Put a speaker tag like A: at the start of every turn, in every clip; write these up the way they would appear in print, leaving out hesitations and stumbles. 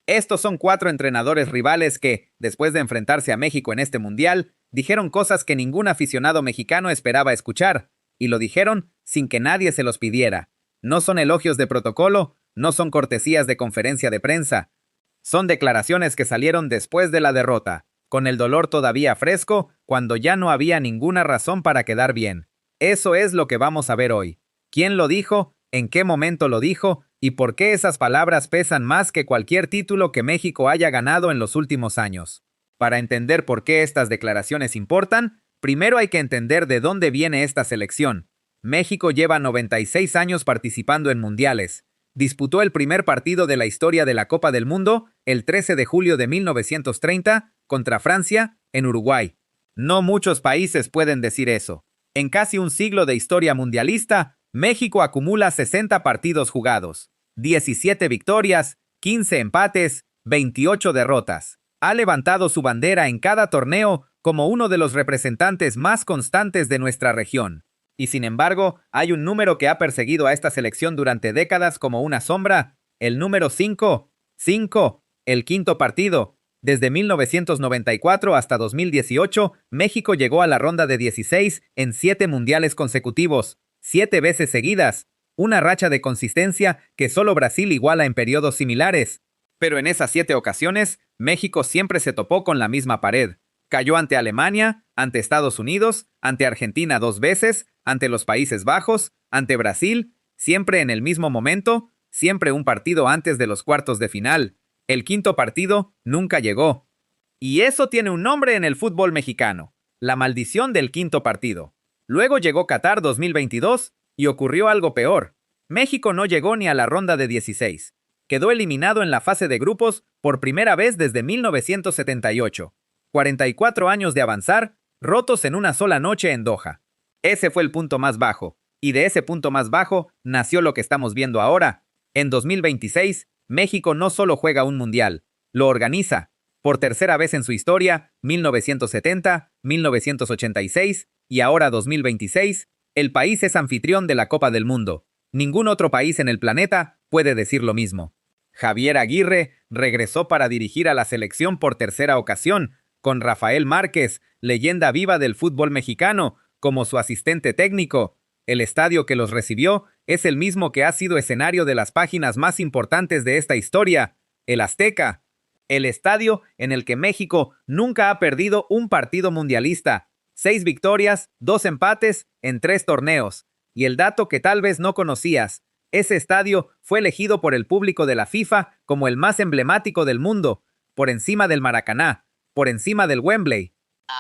A: Estos son 4 entrenadores rivales que, después de enfrentarse a México en este mundial, dijeron cosas que ningún aficionado mexicano esperaba escuchar, y lo dijeron sin que nadie se los pidiera. No son elogios de protocolo, no son cortesías de conferencia de prensa. Son declaraciones que salieron después de la derrota, con el dolor todavía fresco, cuando ya no había ninguna razón para quedar bien. Eso es lo que vamos a ver hoy. ¿Quién lo dijo? ¿En qué momento lo dijo? ¿Y por qué esas palabras pesan más que cualquier título que México haya ganado en los últimos años? Para entender por qué estas declaraciones importan, primero hay que entender de dónde viene esta selección. México lleva 96 años participando en mundiales. Disputó el primer partido de la historia de la Copa del Mundo el 13 de julio de 1930 contra Francia, en Uruguay. No muchos países pueden decir eso. En casi un siglo de historia mundialista, México acumula 60 partidos jugados, 17 victorias, 15 empates, 28 derrotas. Ha levantado su bandera en cada torneo como uno de los representantes más constantes de nuestra región. Y sin embargo, hay un número que ha perseguido a esta selección durante décadas como una sombra, el número 5. 5, el quinto partido. Desde 1994 hasta 2018, México llegó a la ronda de 16 en 7 mundiales consecutivos, 7 veces seguidas, una racha de consistencia que solo Brasil iguala en periodos similares. Pero en esas 7 ocasiones, México siempre se topó con la misma pared. Cayó ante Alemania, ante Estados Unidos, ante Argentina 2 veces, ante los Países Bajos, ante Brasil, siempre en el mismo momento, siempre un partido antes de los cuartos de final. El quinto partido nunca llegó. Y eso tiene un nombre en el fútbol mexicano: la maldición del quinto partido. Luego llegó Qatar 2022 y ocurrió algo peor. México no llegó ni a la ronda de 16. Quedó eliminado en la fase de grupos por primera vez desde 1978. 44 años de avanzar, rotos en una sola noche en Doha. Ese fue el punto más bajo, y de ese punto más bajo nació lo que estamos viendo ahora. En 2026, México no solo juega un mundial, lo organiza. Por tercera vez en su historia, 1970, 1986 y ahora 2026, el país es anfitrión de la Copa del Mundo. Ningún otro país en el planeta puede decir lo mismo. Javier Aguirre regresó para dirigir a la selección por tercera ocasión, con Rafael Márquez, leyenda viva del fútbol mexicano, como su asistente técnico. El estadio que los recibió es el mismo que ha sido escenario de las páginas más importantes de esta historia, el Azteca. El estadio en el que México nunca ha perdido un partido mundialista. 6 victorias, 2 empates en 3 torneos. Y el dato que tal vez no conocías: ese estadio fue elegido por el público de la FIFA como el más emblemático del mundo, por encima del Maracaná, por encima del Wembley.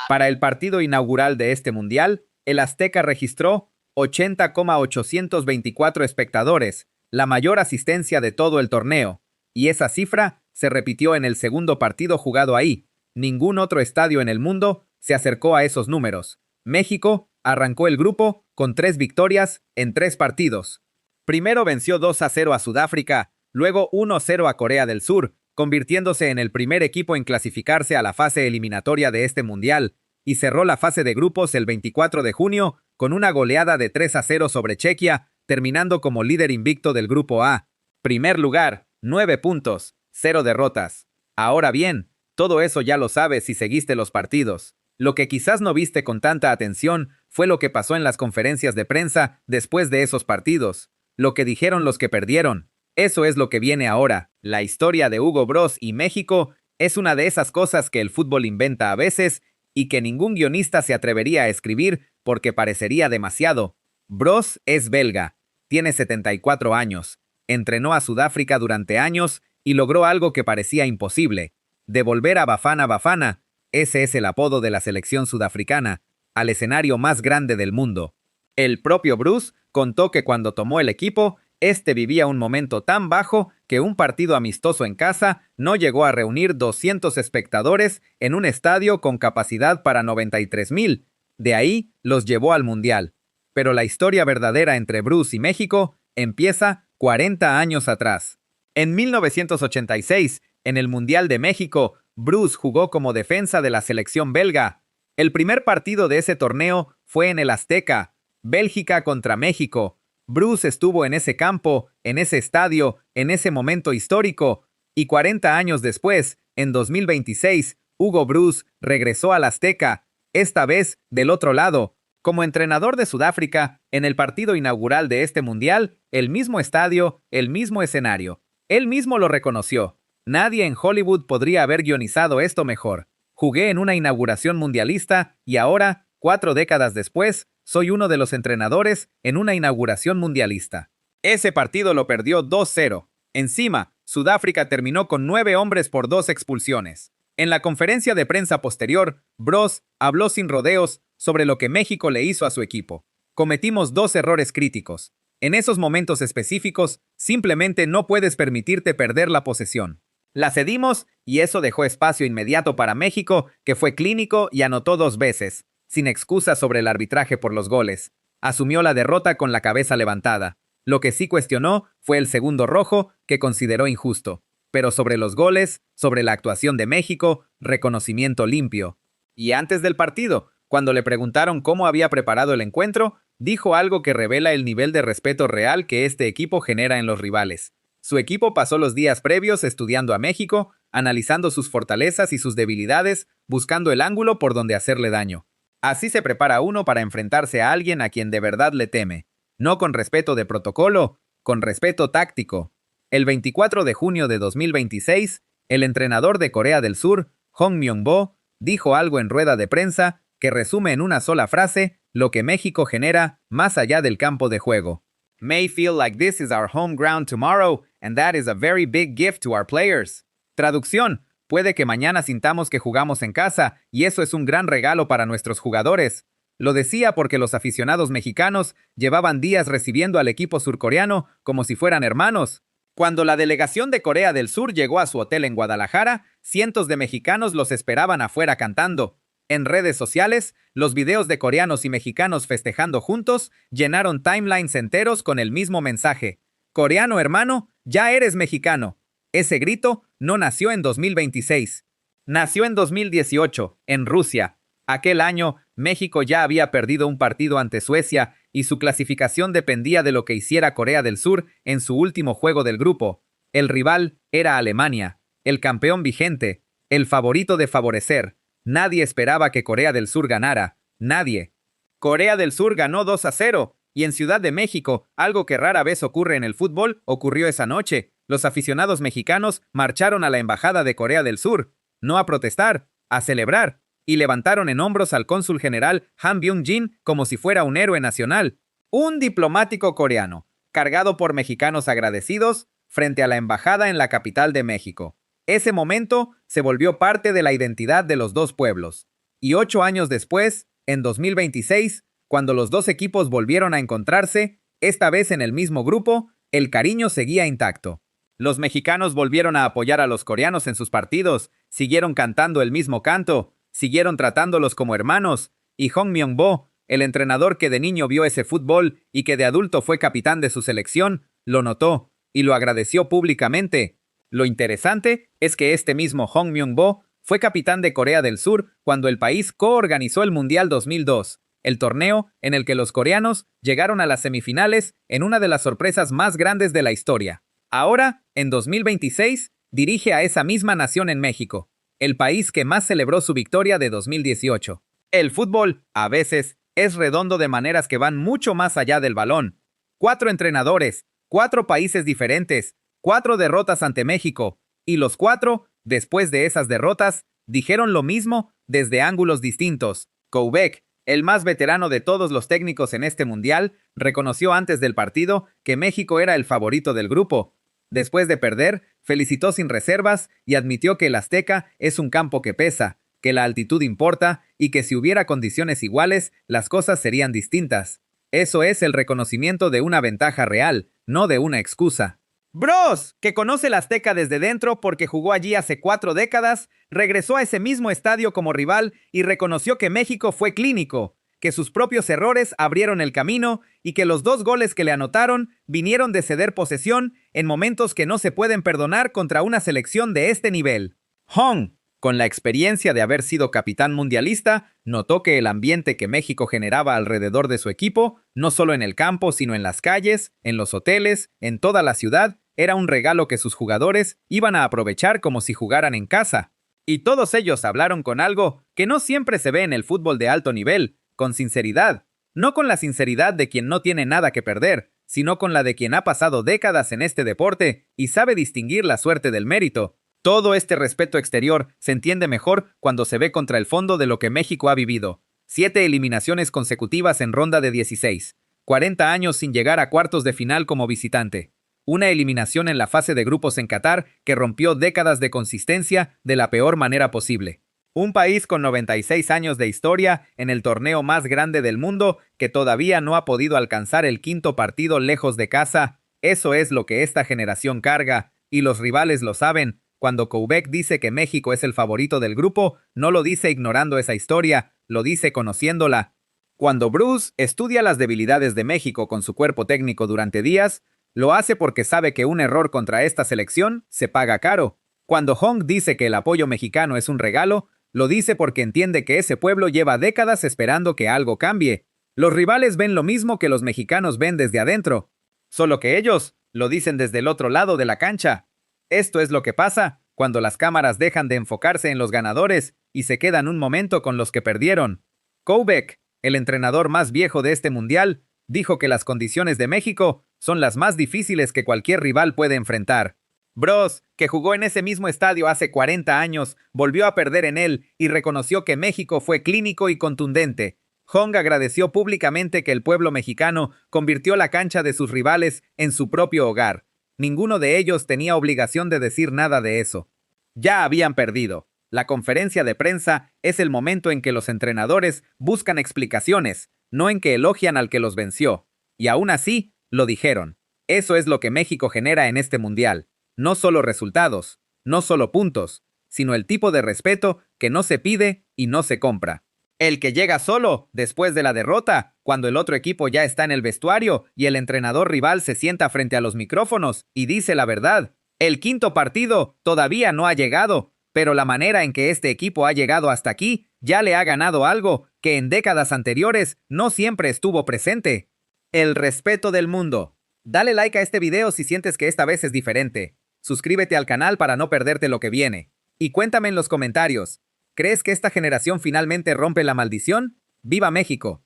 A: Para el partido inaugural de este mundial, el Azteca registró 80,824 espectadores, la mayor asistencia de todo el torneo, y esa cifra se repitió en el segundo partido jugado ahí. Ningún otro estadio en el mundo se acercó a esos números. México arrancó el grupo con 3 victorias en 3 partidos. Primero venció 2-0 a Sudáfrica, luego 1-0 a Corea del Sur, convirtiéndose en el primer equipo en clasificarse a la fase eliminatoria de este mundial, y cerró la fase de grupos el 24 de junio con una goleada de 3-0 sobre Chequia, terminando como líder invicto del grupo A. Primer lugar, 9 puntos, 0 derrotas. Ahora bien, todo eso ya lo sabes si seguiste los partidos. Lo que quizás no viste con tanta atención fue lo que pasó en las conferencias de prensa después de esos partidos, lo que dijeron los que perdieron. Eso es lo que viene ahora. La historia de Hugo Broz y México es una de esas cosas que el fútbol inventa a veces y que ningún guionista se atrevería a escribir porque parecería demasiado. Broz es belga, tiene 74 años, entrenó a Sudáfrica durante años y logró algo que parecía imposible: devolver a Bafana Bafana, ese es el apodo de la selección sudafricana, al escenario más grande del mundo. El propio Broz contó que cuando tomó el equipo, este vivía un momento tan bajo que un partido amistoso en casa no llegó a reunir 200 espectadores en un estadio con capacidad para 93,000. De ahí los llevó al Mundial. Pero la historia verdadera entre Broz y México empieza 40 años atrás. En 1986, en el Mundial de México, Broz jugó como defensa de la selección belga. El primer partido de ese torneo fue en el Azteca, Bélgica contra México. Broz estuvo en ese campo, en ese estadio, en ese momento histórico. Y 40 años después, en 2026, Hugo Broos regresó al Azteca, esta vez del otro lado, como entrenador de Sudáfrica en el partido inaugural de este mundial, el mismo estadio, el mismo escenario. Él mismo lo reconoció. Nadie en Hollywood podría haber guionizado esto mejor. Jugué en una inauguración mundialista y ahora, 4 décadas después, soy uno de los entrenadores en una inauguración mundialista. Ese partido lo perdió 2-0. Encima, Sudáfrica terminó con 9 hombres por 2 expulsiones. En la conferencia de prensa posterior, Broos habló sin rodeos sobre lo que México le hizo a su equipo. Cometimos 2 errores críticos. En esos momentos específicos, simplemente no puedes permitirte perder la posesión. La cedimos y eso dejó espacio inmediato para México, que fue clínico y anotó 2 veces, sin excusas sobre el arbitraje por los goles. Asumió la derrota con la cabeza levantada. Lo que sí cuestionó fue el segundo rojo, que consideró injusto. Pero sobre los goles, sobre la actuación de México, reconocimiento limpio. Y antes del partido, cuando le preguntaron cómo había preparado el encuentro, dijo algo que revela el nivel de respeto real que este equipo genera en los rivales. Su equipo pasó los días previos estudiando a México, analizando sus fortalezas y sus debilidades, buscando el ángulo por donde hacerle daño. Así se prepara uno para enfrentarse a alguien a quien de verdad le teme. No con respeto de protocolo, con respeto táctico. El 24 de junio de 2026, el entrenador de Corea del Sur, Hong Myung-bo, dijo algo en rueda de prensa que resume en una sola frase lo que México genera más allá del campo de juego. May feel like this is our home ground tomorrow, and that is a very big gift to our players. Traducción: puede que mañana sintamos que jugamos en casa, y eso es un gran regalo para nuestros jugadores. Lo decía porque los aficionados mexicanos llevaban días recibiendo al equipo surcoreano como si fueran hermanos. Cuando la delegación de Corea del Sur llegó a su hotel en Guadalajara, cientos de mexicanos los esperaban afuera cantando. En redes sociales, los videos de coreanos y mexicanos festejando juntos llenaron timelines enteros con el mismo mensaje. Coreano hermano, ya eres mexicano. Ese grito no nació en 2026. Nació en 2018, en Rusia. Aquel año, México ya había perdido un partido ante Suecia y su clasificación dependía de lo que hiciera Corea del Sur en su último juego del grupo. El rival era Alemania, el campeón vigente, el favorito de favorecer. Nadie esperaba que Corea del Sur ganara. Nadie. Corea del Sur ganó 2-0, y en Ciudad de México, algo que rara vez ocurre en el fútbol, ocurrió esa noche. Los aficionados mexicanos marcharon a la embajada de Corea del Sur, no a protestar, a celebrar, y levantaron en hombros al cónsul general Han Byung-jin como si fuera un héroe nacional. Un diplomático coreano, cargado por mexicanos agradecidos, frente a la embajada en la capital de México. Ese momento se volvió parte de la identidad de los dos pueblos. Y 8 años después, en 2026, cuando los dos equipos volvieron a encontrarse, esta vez en el mismo grupo, el cariño seguía intacto. Los mexicanos volvieron a apoyar a los coreanos en sus partidos, siguieron cantando el mismo canto, siguieron tratándolos como hermanos, y Hong Myung-bo, el entrenador que de niño vio ese fútbol y que de adulto fue capitán de su selección, lo notó y lo agradeció públicamente. Lo interesante es que este mismo Hong Myung-bo fue capitán de Corea del Sur cuando el país coorganizó el Mundial 2002, el torneo en el que los coreanos llegaron a las semifinales en una de las sorpresas más grandes de la historia. Ahora, en 2026, dirige a esa misma nación en México, el país que más celebró su victoria de 2018. El fútbol, a veces, es redondo de maneras que van mucho más allá del balón. 4 entrenadores, 4 países diferentes, 4 derrotas ante México, y los 4, después de esas derrotas, dijeron lo mismo desde ángulos distintos. Koubek, el más veterano de todos los técnicos en este mundial, reconoció antes del partido que México era el favorito del grupo. Después de perder, felicitó sin reservas y admitió que el Azteca es un campo que pesa, que la altitud importa y que si hubiera condiciones iguales, las cosas serían distintas. Eso es el reconocimiento de una ventaja real, no de una excusa. Broos, que conoce el Azteca desde dentro porque jugó allí hace 4 décadas, regresó a ese mismo estadio como rival y reconoció que México fue clínico, que sus propios errores abrieron el camino y que los 2 goles que le anotaron vinieron de ceder posesión en momentos que no se pueden perdonar contra una selección de este nivel. Hong, con la experiencia de haber sido capitán mundialista, notó que el ambiente que México generaba alrededor de su equipo, no solo en el campo, sino en las calles, en los hoteles, en toda la ciudad, era un regalo que sus jugadores iban a aprovechar como si jugaran en casa. Y todos ellos hablaron con algo que no siempre se ve en el fútbol de alto nivel, con sinceridad. No con la sinceridad de quien no tiene nada que perder, sino con la de quien ha pasado décadas en este deporte y sabe distinguir la suerte del mérito. Todo este respeto exterior se entiende mejor cuando se ve contra el fondo de lo que México ha vivido. 7 eliminaciones consecutivas en ronda de 16. 40 años sin llegar a cuartos de final como visitante. Una eliminación en la fase de grupos en Qatar que rompió décadas de consistencia de la peor manera posible. Un país con 96 años de historia en el torneo más grande del mundo que todavía no ha podido alcanzar el quinto partido lejos de casa. Eso es lo que esta generación carga, y los rivales lo saben. Cuando Koubek dice que México es el favorito del grupo, no lo dice ignorando esa historia, lo dice conociéndola. Cuando Bruce estudia las debilidades de México con su cuerpo técnico durante días, lo hace porque sabe que un error contra esta selección se paga caro. Cuando Hong dice que el apoyo mexicano es un regalo, lo dice porque entiende que ese pueblo lleva décadas esperando que algo cambie. Los rivales ven lo mismo que los mexicanos ven desde adentro, solo que ellos lo dicen desde el otro lado de la cancha. Esto es lo que pasa cuando las cámaras dejan de enfocarse en los ganadores y se quedan un momento con los que perdieron. Koubek, el entrenador más viejo de este mundial, dijo que las condiciones de México son las más difíciles que cualquier rival puede enfrentar. Bros, que jugó en ese mismo estadio hace 40 años, volvió a perder en él y reconoció que México fue clínico y contundente. Hong agradeció públicamente que el pueblo mexicano convirtió la cancha de sus rivales en su propio hogar. Ninguno de ellos tenía obligación de decir nada de eso. Ya habían perdido. La conferencia de prensa es el momento en que los entrenadores buscan explicaciones, no en que elogian al que los venció. Y aún así, lo dijeron. Eso es lo que México genera en este mundial. No solo resultados, no solo puntos, sino el tipo de respeto que no se pide y no se compra. El que llega solo después de la derrota, cuando el otro equipo ya está en el vestuario y el entrenador rival se sienta frente a los micrófonos y dice la verdad. El quinto partido todavía no ha llegado, pero la manera en que este equipo ha llegado hasta aquí ya le ha ganado algo que en décadas anteriores no siempre estuvo presente. El respeto del mundo. Dale like a este video si sientes que esta vez es diferente. Suscríbete al canal para no perderte lo que viene. Y cuéntame en los comentarios, ¿crees que esta generación finalmente rompe la maldición? ¡Viva México!